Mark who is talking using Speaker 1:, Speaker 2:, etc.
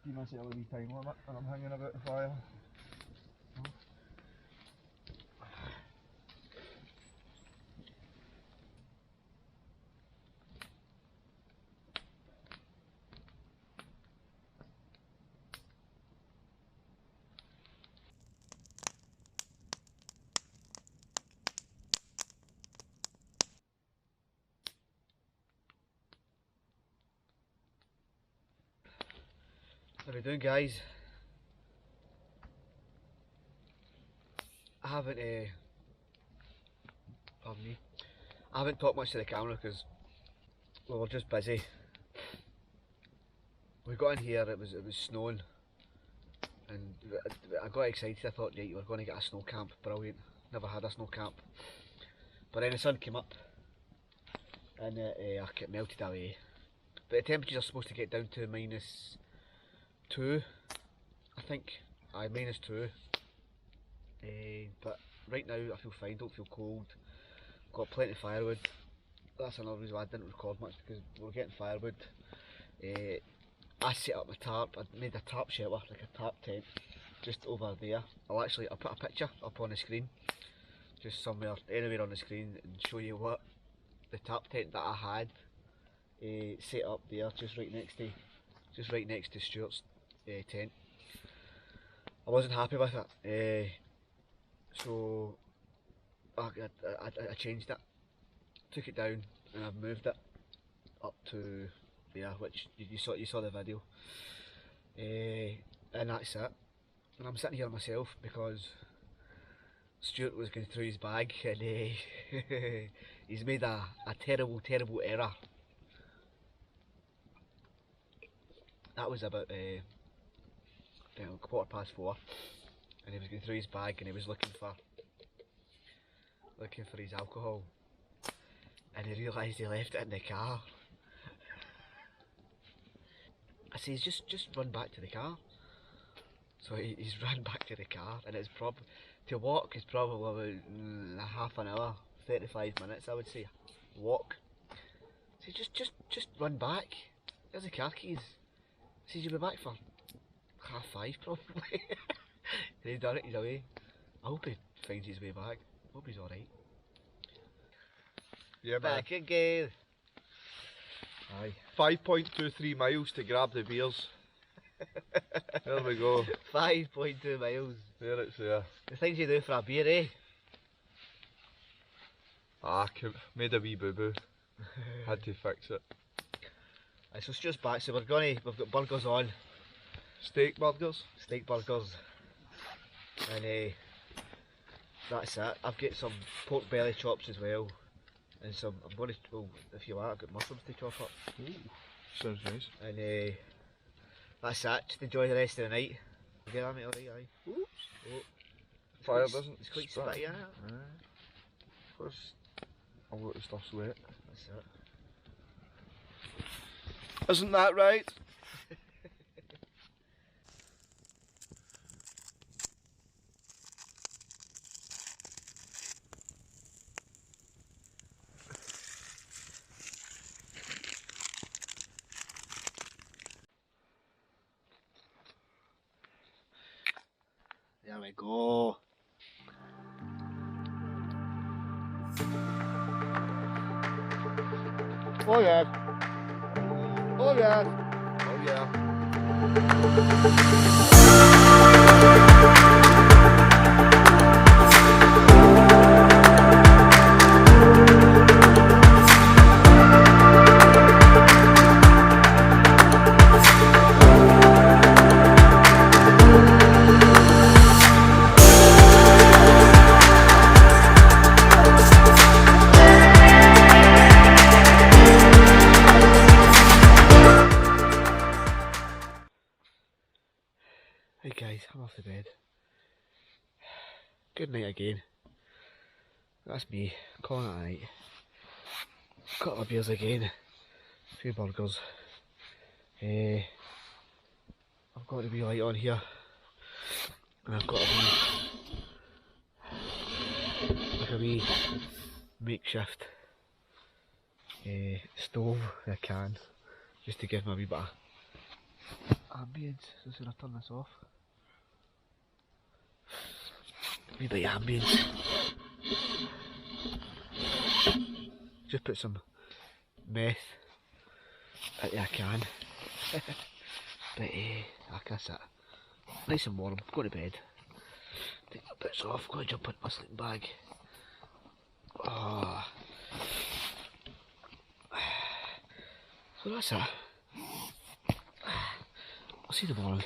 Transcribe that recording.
Speaker 1: You must have a wee time limit and I'm hanging about the fire.
Speaker 2: How are we doing, guys? I haven't pardon me, I haven't talked much to the camera because we were just busy. We got in here, it was snowing, and I got excited. I thought, right, you were going to get a snow camp, brilliant. Never had a snow camp. But then the sun came up and it melted away. But the temperatures are supposed to get down to -2, I think. Aye, -2. But right now I feel fine, don't feel cold. Got plenty of firewood. That's another reason why I didn't record much, because we were getting firewood. I set up my tarp. I made a tarp shelter, like a tarp tent, just over there. I'll put a picture up on the screen, just somewhere, anywhere on the screen, and show you what the tarp tent that I had set up there, just right next to Stuart's tent. I wasn't happy with it, so I changed it, took it down, and I've moved it up to there, which you saw the video, and that's it. And I'm sitting here myself because Stuart was going through his bag and he's made a terrible error. That was about 4:15, and he was going through his bag and he was looking for his alcohol, and he realised he left it in the car. I says, just run back to the car. So he's run back to the car, and it's to walk is probably about half an hour, 35 minutes, I would say. Walk. So just run back. There's the car keys. Says you'll be back for 5:30 probably. And he's done it, he's away. I hope he finds his way back. Hope he's alright.
Speaker 1: Yeah, man.
Speaker 2: Back again. Aye.
Speaker 1: 5.23 miles to grab the beers. There we go.
Speaker 2: 5.2 miles.
Speaker 1: There it's there.
Speaker 2: The things you do for a beer, eh?
Speaker 1: Ah, made a wee boo-boo. Had to fix it.
Speaker 2: So Stuart's back, so we've got burgers on.
Speaker 1: Steak burgers?
Speaker 2: Steak burgers. And that's it. I've got some pork belly chops as well. And some, I'm going to, well, if you like, I've got mushrooms to chop up.
Speaker 1: Ooh, sounds nice.
Speaker 2: And that's it, just enjoy the rest of the night. You get that, mate? Alright, aye.
Speaker 1: Oops.
Speaker 2: Oh.
Speaker 1: Fire doesn't.
Speaker 2: It's quite spitty, isn't it?
Speaker 1: Aye. First, a lot of stuff's wet.
Speaker 2: That's it.
Speaker 1: Isn't that right?
Speaker 2: There we go. Oh yeah. Oh yeah.
Speaker 1: Oh yeah.
Speaker 2: Hey guys, I'm off to bed. Good night again. That's me, calling it a night. Couple of beers again, a few burgers. I've got a wee light on here, and I've got a wee makeshift stove with a can, just to give me a wee bit of ambience. So should I turn this off? A wee bit of ambience. Just put some meth into a can. But that's it. Nice and warm, go to bed. Take my boots off, go and jump into my sleeping bag. Oh. So that's it. I'll see you in the morning.